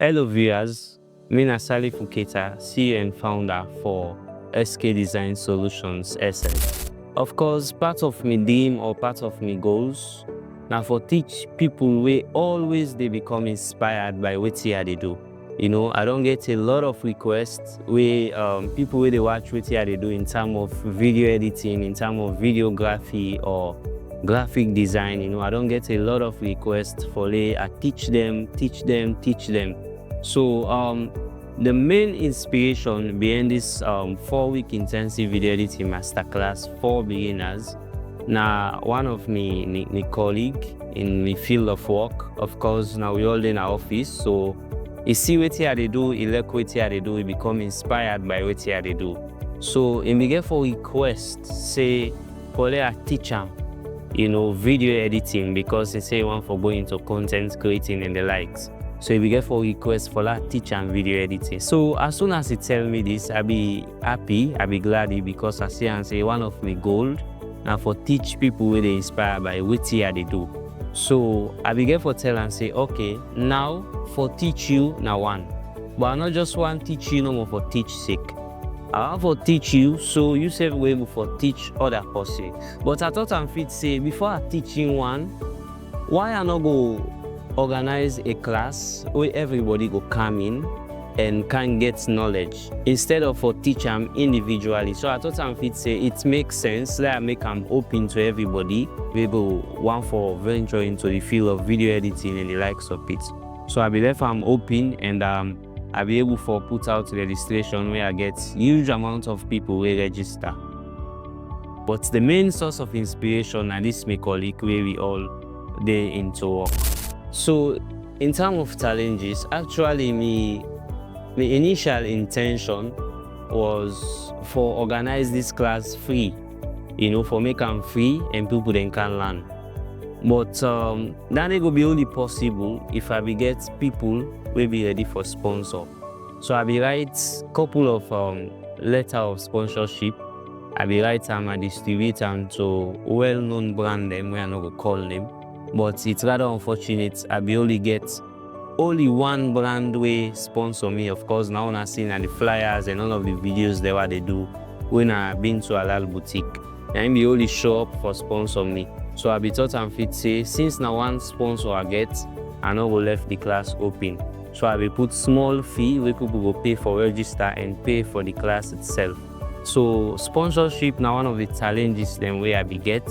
Hello viewers, me na Salif Uketa, CEO and founder for SK Design Solutions SL. Of course, part of my dream or part of my goals now for teach people wey always they become inspired by wetin I dey do. I don't get a lot of requests where people wey they watch wetin I dey do in terms of video editing, in terms of videography or graphic design. I don't get a lot of requests for I teach them. So the main inspiration behind this 4-week intensive video editing masterclass for beginners, now one of me colleague in the field of work. Of course, now we all in our office, so he see wetin I dey do, he like wetin I dey do, he become inspired by wetin I dey do. So he begin for request say for I teach am video editing, because he say he want for going into content creating and the likes. So he began for request for that teach and video editing. So as soon as he tell me this, I be happy, I be glad, because I see and say one of my goals now for teach people where they inspire by wetin I dey do. So I began for tell and say, okay, now for teach you now one, but I not just want teach you no more for teach sake. I want for teach you so you say we able for teach other person. But I thought I'm fit say before I teach you one, why I not go organize a class where everybody go come in and can get knowledge instead of for teach them individually. So I thought I'm fit say it makes sense that I make them open to everybody. We go one for venture into the field of video editing and the likes of it. So I believe I'm open, and I'll be able for put out registration where I get huge amount of people will register. But the main source of inspiration and this my colleague where we all day into work. So in terms of challenges, actually my initial intention was for organize this class free, for make them free and people then can learn. But that ain't gonna be only possible if I be get people will be ready for sponsor. So I be write couple of letter of sponsorship. I be write and distribute them to well-known brand them where I not gonna call them. But it's rather unfortunate I be only get only one brand way sponsor me. Of course, now I seen the flyers and all of the videos they what they do when I been to Halal boutique. And be only show up for sponsor me. So I be thought I'm fit say since now one sponsor I get, I know go left the class open. So I will put small fee where people go pay for register and pay for the class itself. So sponsorship now one of the challenges then where I be get.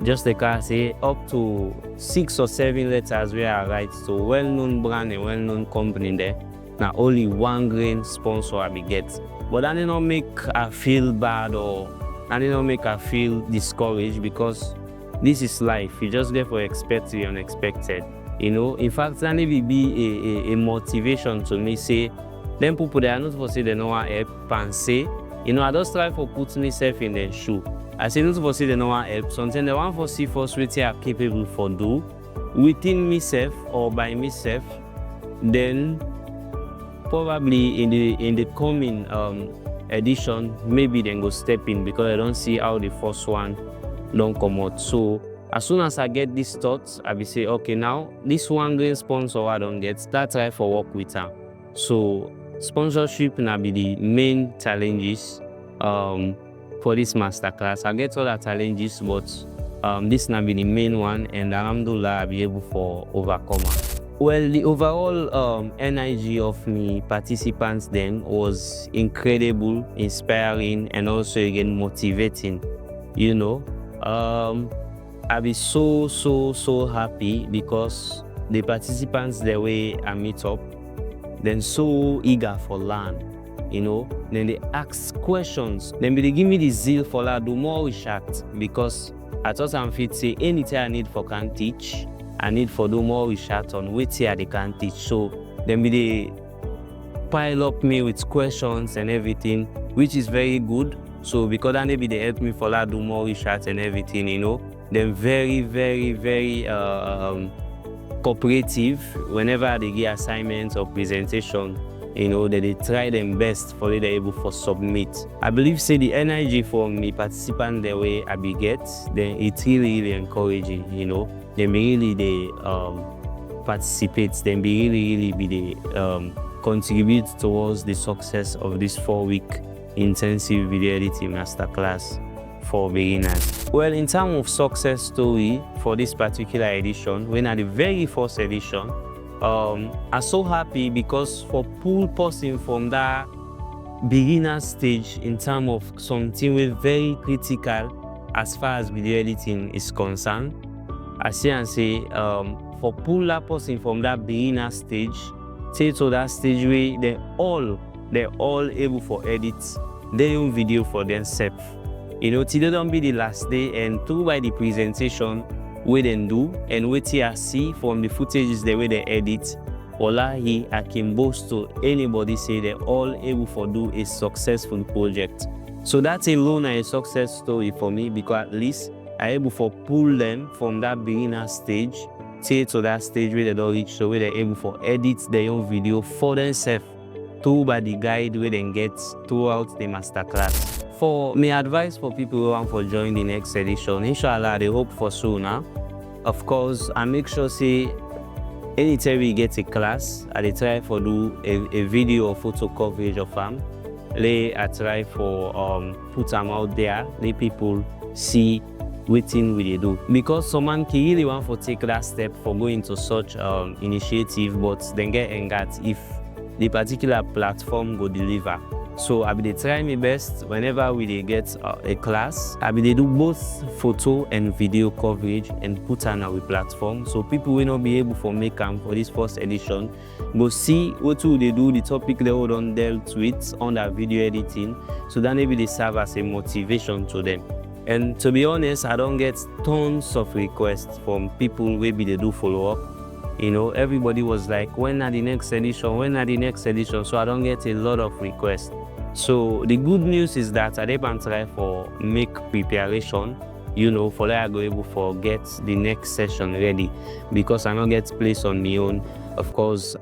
Just the car say up to 6 or 7 letters where I write to well-known brand and well-known company there. Now only one grain sponsor I be get. But that did not make I feel bad, or that did not make I feel discouraged, because this is life. You just get for expect the unexpected. In fact, that may be a motivation to me. Say, them people they are not for say they know what help and say, I just try for put myself in their shoe. I say not for say they know what help. Sometimes they want for see first what they are capable for do within myself or by myself. Then probably in the coming edition, maybe then go step in, because I don't see how the first one don't come out. So as soon as I get these thoughts, I will say, okay, now this one green sponsor I don't get, start try for work with her. So sponsorship now be the main challenges for this masterclass. I get other challenges, but this now be the main one, and alhamdulillah I'll be able for overcome. Well, the overall energy of me participants then was incredible, inspiring, and also again motivating. I'll be so happy, because the participants the way I meet up, then so eager for learn. Then they ask questions, then they give me the zeal for that, do more research, because I thought I'm fit say anything I need for can teach, I need for do more research on which here they can teach. So then they pile up me with questions and everything, which is very good. So because that maybe they help me for that do more research and everything, then very cooperative whenever they get assignments or presentation. They try them best for they able for submit. I believe say the energy from the participant the way I be get, then it's really encouraging. They really participate, then be really be the contribute towards the success of this 4-week intensive video editing masterclass for beginners. Well, in terms of success story for this particular edition, when at the very first edition, I'm so happy because for pull person from that beginner stage in terms of something with very critical as far as video editing is concerned, I see and say for pull that person from that beginner stage to that stage where they're all able for edit their own video for themselves. You know, today don't be the last day, and through by the presentation where they do and what I see from the footages the way they edit, wallahi, I can boast to anybody say they're all able for do a successful project. So that's alone a success story for me, because at least I able for pull them from that beginner stage to that stage where they don't reach, so where they're able for edit their own video for themselves through by the guide where they get throughout the masterclass. For my advice for people who want to join the next edition, inshallah, they hope for sooner. Of course, I make sure say anytime we get a class, I try for do a video or photo coverage of them. I try for put them out there, let people see what thing we do. Because someone can really want to take that step for going to such initiative, but then get engaged if the particular platform go deliver. So I be try my best whenever we get a class. I be do both photo and video coverage and put on our platform, so people will not be able to make them for this first edition. Go see what they do, the topic they hold on dealt with on that video editing, so that maybe they serve as a motivation to them. And to be honest, I don't get tons of requests from people maybe they do follow up. You know, everybody was like, when are the next edition? When are the next edition? So I don't get a lot of requests. So the good news is that I didn't try for make preparation, you know, for that I go able for get the next session ready, because I don't get place on my own. Of course,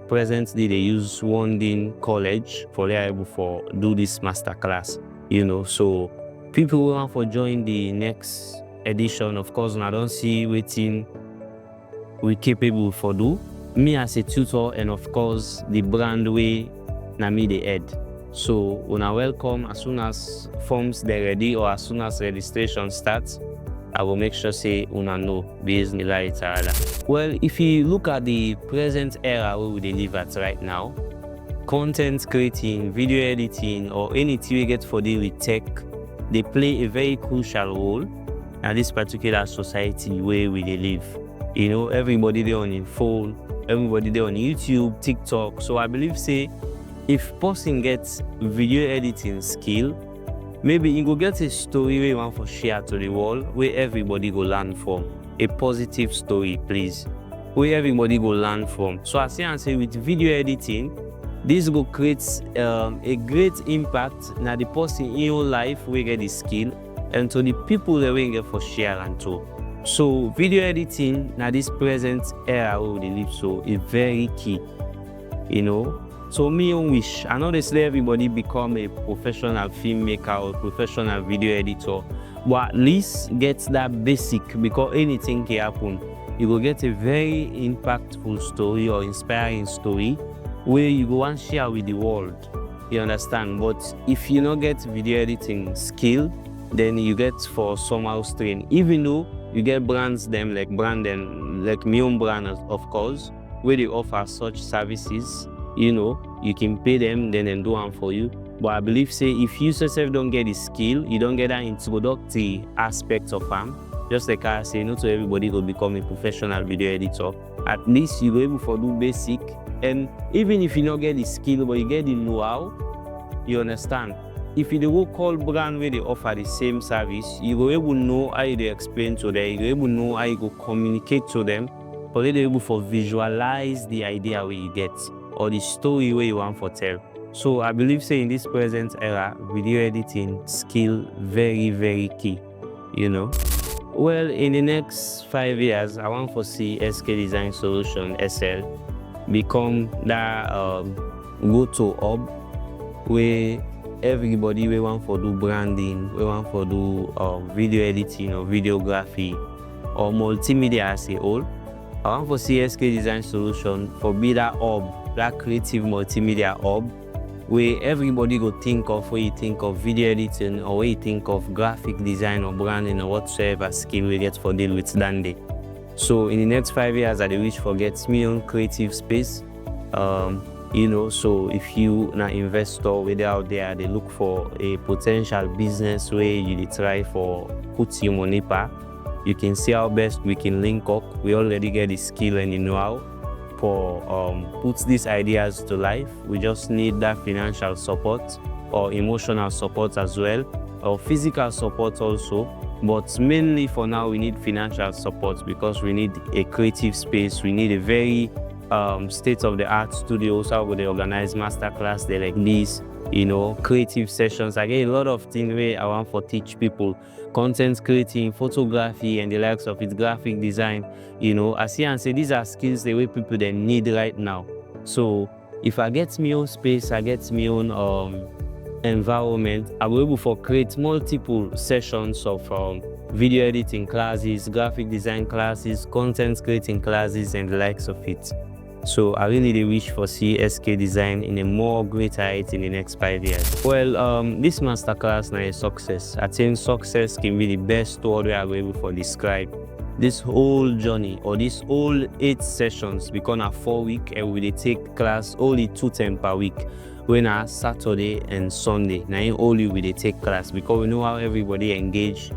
presently they use Deen college for that able for do this masterclass, you know. So people who want to join the next edition, of course, I don't see waiting we capable for do. Me as a tutor, and of course the brand way na me the head. So when I welcome as soon as forms they're ready or as soon as registration starts, I will make sure say una know bismillah ta'ala. Well, if you look at the present era where we live at right now, content creating, video editing, or anything we get for deal with tech, they play a very crucial role in this particular society where we live. You know, everybody there on your phone, everybody there on YouTube, TikTok. So I believe say if person gets video editing skill, maybe you go get a story where you want to share to the world, where everybody go learn from. A positive story, please, where everybody go learn from. So I say and say with video editing, this will create a great impact na the person in your life will get the skill, and to the people that will get for share and to. So video editing na this present era where we live so is very key, you know. So me wish, I know they everybody become a professional filmmaker or professional video editor, but at least get that basic, because anything can happen. You will get a very impactful story or inspiring story where you go and share with the world. You understand? But if you don't get video editing skill, then you get for somehow strain. Even though you get brands them like brand and like my own brand of course, where they offer such services. You know, you can pay them, then and do them for you. But I believe say if you yourself don't get the skill, you don't get that introductory aspect of them. Just like I say, not to everybody will become a professional video editor. At least you go able to do basic, and even if you don't get the skill, but you get the know-how, you understand. If you go call brand where they offer the same service, you go able to know how you explain to them, you go able to know how you go communicate to them, but they able to visualize the idea where you get, or the story where you want to tell. So I believe say in this present era, video editing skill very, very key, you know. Well, in the next 5 years, I want to see SK Design Solution SL become that go-to hub where everybody we want to do branding, we want to do video editing or videography or multimedia as a whole, I want for SK Design Solution for be that hub, that creative multimedia hub, where everybody go think of when you think of video editing or when you think of graphic design or branding or whatsoever skill we get for deal with that day. So in the next 5 years, I wish for get me own creative space. So if you an investor whether out there, they look for a potential business where you try for put your money pa, you can see how best we can link up. We already get the skill and the know-how for put these ideas to life. We just need that financial support or emotional support as well, or physical support also. But mainly for now, we need financial support because we need a creative space. We need a very state-of-the-art studio. So they organize masterclass, they like this, creative sessions. I get a lot of things where I want for teach people content creating, photography, and the likes of it, graphic design. I see and say these are skills the way people they need right now. So if I get my own space, I get my own environment, I will be able to create multiple sessions of video editing classes, graphic design classes, content creating classes, and the likes of it. So I really wish for SK Design in a more greater height in the next 5 years. Well, this masterclass now is success. I think success can be the best word we are able to describe this whole journey, or this whole 8 sessions become a 4-week, and we take class only 2 times per week. When are Saturday and Sunday, now only we they take class because we know how everybody engage.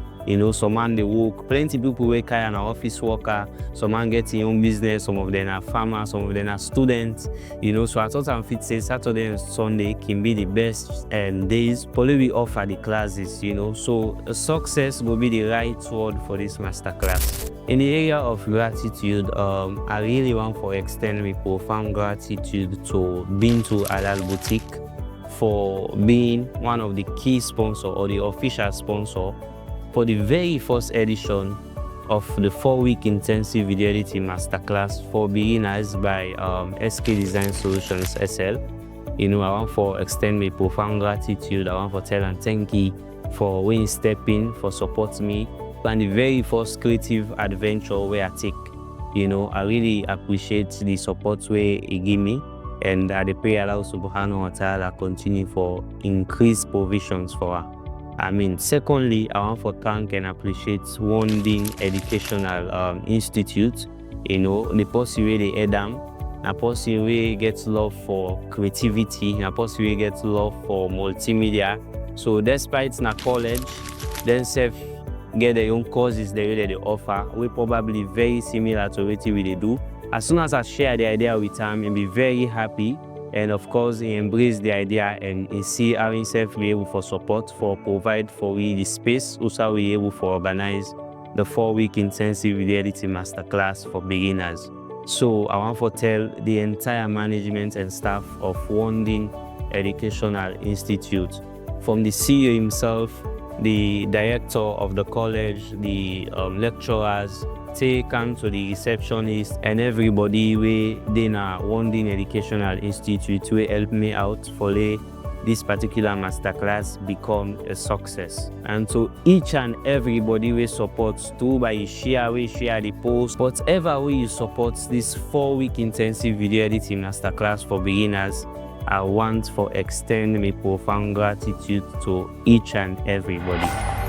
Some man they work, plenty people work an office worker, some man get their own business, some of them are farmers, some of them are students. So I thought I'm fit say Saturday and Sunday can be the best days. Probably we offer the classes, So success will be the right word for this masterclass. In the area of gratitude, I really want to extend my profound gratitude to Bintu Halal Boutique for being one of the key sponsors or the official sponsor for the very first edition of the 4-week intensive video editing masterclass for beginners by SK Design Solutions SL. I want to extend my profound gratitude. I want to tell and thank you for when you step in, for supporting me and the very first creative adventure where I take. I really appreciate the support where you give me, and I pray Allah subhanahu wa ta'ala continue for increased provisions for her. Secondly, I want to thank and appreciate Deen Educational Institute. The person where they head them, a person where gets love for creativity, a person where gets love for multimedia. So despite na college, then self get their own courses they offer. We probably very similar to what we do. As soon as I share the idea with him, he'll be very happy. And of course, he embrace the idea and he see how himself be able for support, for provide for we the space, also we able for organize the 4-week intensive video editing masterclass for beginners. So I want to tell the entire management and staff of Deen Educational Institute, from the CEO himself, the director of the college, the lecturers, take on to the receptionist, and everybody we in Deen Educational Institute will help me out for this particular masterclass become a success. And to each and everybody we support too, by share the post, whatever way you support this 4-week intensive video editing masterclass for beginners, I want to extend my profound gratitude to each and everybody.